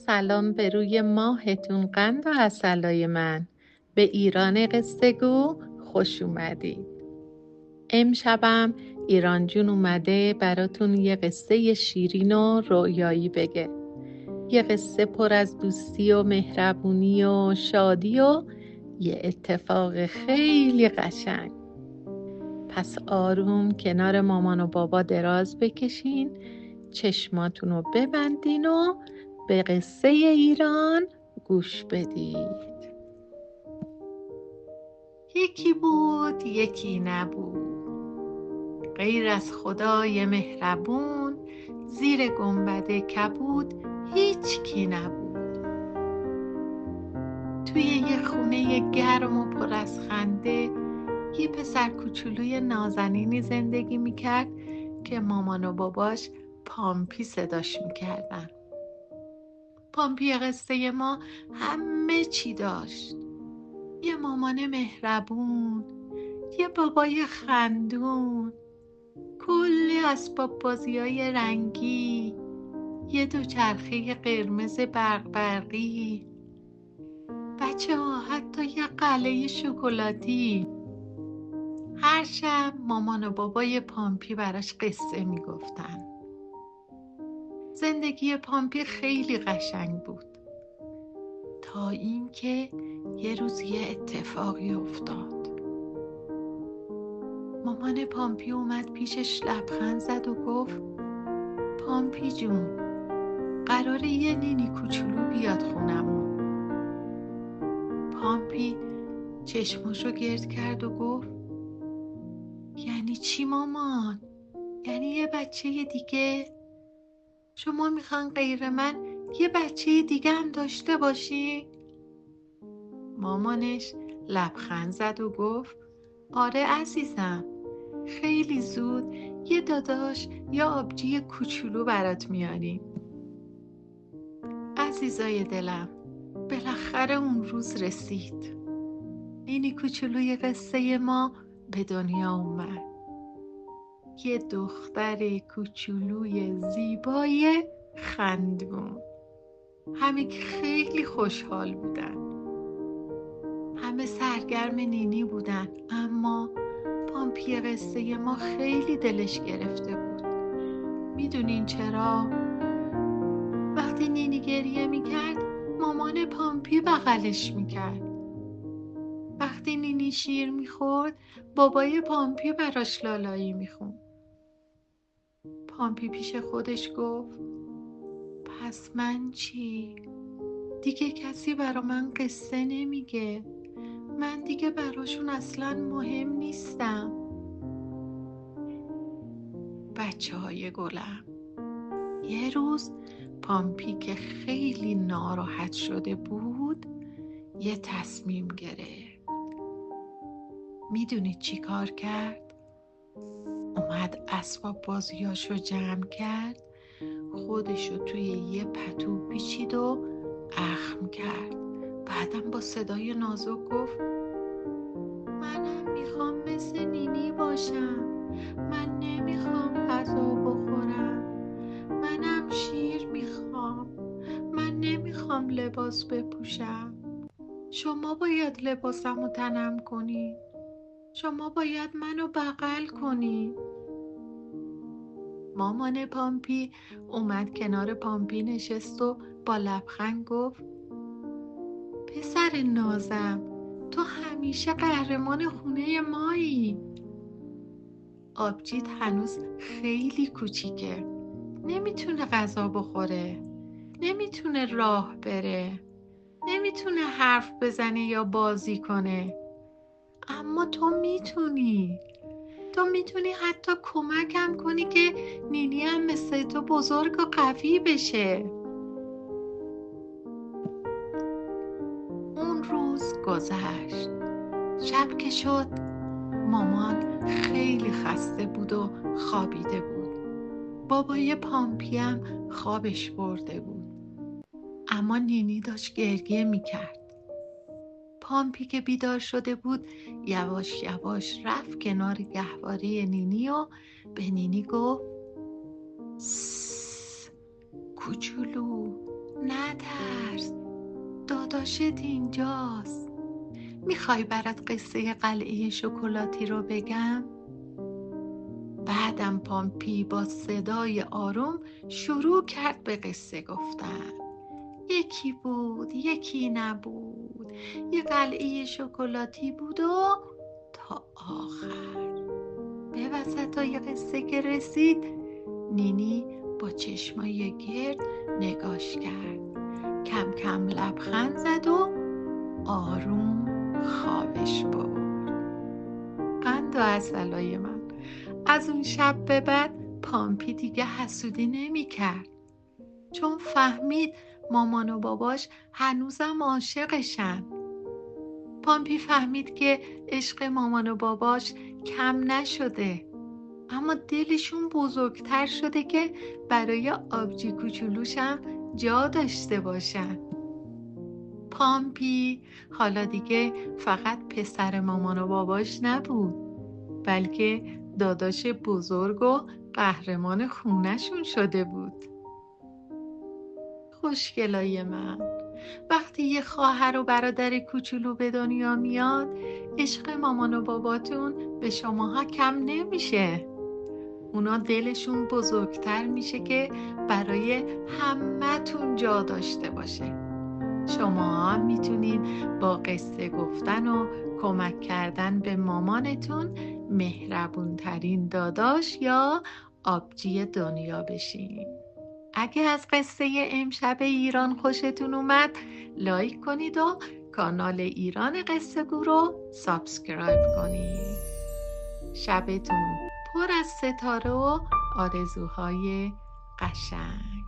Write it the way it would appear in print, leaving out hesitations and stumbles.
سلام به روی ماهتون قند و عسلای من. به ایران قصه گو خوش اومدید. امشبم ایران جون اومده براتون یه قصه شیرین و رویایی بگه. یه قصه پر از دوستی و مهربونی و شادی و یه اتفاق خیلی قشنگ. پس آروم کنار مامان و بابا دراز بکشین، چشماتون رو ببندین و به قصه ایران گوش بدید. یکی بود یکی نبود، غیر از خدای مهربون، زیر گنبد کبود هیچ کی نبود. توی یه خونه گرم و پر از خنده یه پسر کوچولوی نازنینی زندگی میکرد که مامان و باباش پامپی صداش میکردن. پامپی قصه ما همه چی داشت. یه مامان مهربون، یه بابای خندون، کلی اسباب بازیای رنگی، یه دوچرخه قرمز برقی، بچه ها حتی یه قلعه شکلاتی. هر شب مامان و بابای پامپی براش قصه میگفتن. زندگی پامپی خیلی قشنگ بود تا اینکه یه روز یه اتفاقی افتاد. مامان پامپی اومد پیشش، لبخند زد و گفت پامپی جون، قراره یه نینی کوچولو بیاد خونمون. پامپی چشماشو گرد کرد و گفت یعنی چی مامان؟ یعنی یه بچه دیگه؟ شما میخوان غیر من یه بچه دیگه هم داشته باشی؟ مامانش لبخند زد و گفت آره عزیزم، خیلی زود یه داداش یا آبجی کوچولو برات میاریم. عزیزای دلم، بالاخره اون روز رسید. نینی کوچولوی قصه ما به دنیا اومد. یه دختر کوچولوی زیبای خندون. همه خیلی خوشحال بودن. همه سرگرم نینی بودن، اما پامپی قصه ما خیلی دلش گرفته بود. میدونین چرا؟ وقتی نینی گریه میکرد مامان پامپی بغلش میکرد. وقتی نینی شیر میخورد بابای پامپی براش لالایی میخوند. پامپی پیش خودش گفت پس من چی؟ دیگه کسی برا من قصه نمیگه. من دیگه براشون اصلا مهم نیستم. بچه های گلم، یه روز پامپی که خیلی ناراحت شده بود یه تصمیم گرفت. میدونید چی کار کرد؟ اومد اسباب بازیاشو جمع کرد، خودشو توی یه پتو پیچید و اخم کرد. بعدم با صدای نازک گفت منم میخوام مثل نینی باشم. من نمیخوام غذا بخورم. منم شیر میخوام. من نمیخوام لباس بپوشم. شما باید لباسم رو تنم کنی. شما باید منو بغل کنی. مامان پامپی اومد کنار پامپی نشست و با لبخند گفت پسر نازم، تو همیشه قهرمان خونه مایی. آبجیت هنوز خیلی کوچیکه، نمیتونه غذا بخوره، نمیتونه راه بره، نمیتونه حرف بزنه یا بازی کنه. اما تو میتونی. تو میتونی حتی کمکم کنی که نینی هم مثل تو بزرگ و قوی بشه. اون روز گذشت. شب که شد مامان خیلی خسته بود و خوابیده بود. بابای پامپی هم خوابش برده بود. اما نینی داشت گریه میکرد. پامپی که بیدار شده بود یواش یواش رفت کنار گهواره نینی و به نینی گفت سس کوچولو، نترس، داداشت اینجاست. میخوای برات قصه قلعه شکلاتی رو بگم؟ بعدم پامپی با صدای آروم شروع کرد به قصه گفتن. یکی بود، یکی نبود، یه قلعه شکلاتی بود و تا آخر. به وسطای قصه که رسید، نینی با چشمای گرد نگاش کرد. کم کم لبخند زد و آروم خوابش برد. قند و عسلای من، از اون شب به بعد پامپی دیگه حسودی نمی کرد، چون فهمید مامان و باباش هنوزم عاشقشن. پامپی فهمید که عشق مامان و باباش کم نشده، اما دلشون بزرگتر شده که برای آبجی کوچولوشم جا داشته باشن. پامپی حالا دیگه فقط پسر مامان و باباش نبود، بلکه داداش بزرگ و قهرمان خونه‌شون شده بود. خوشگلای من، وقتی یه خواهر و برادر کوچولو به دنیا میاد، عشق مامان و باباتون به شماها کم نمیشه. اونا دلشون بزرگتر میشه که برای همه‌تون جا داشته باشه. شما هم میتونین با قصه گفتن و کمک کردن به مامانتون مهربونترین داداش یا آبجی دنیا بشین. اگه از قصه امشب ایران خوشتون اومد، لایک کنید و کانال ایران قصه گو رو سابسکرایب کنید. شبتون پر از ستاره و آرزوهای قشنگ.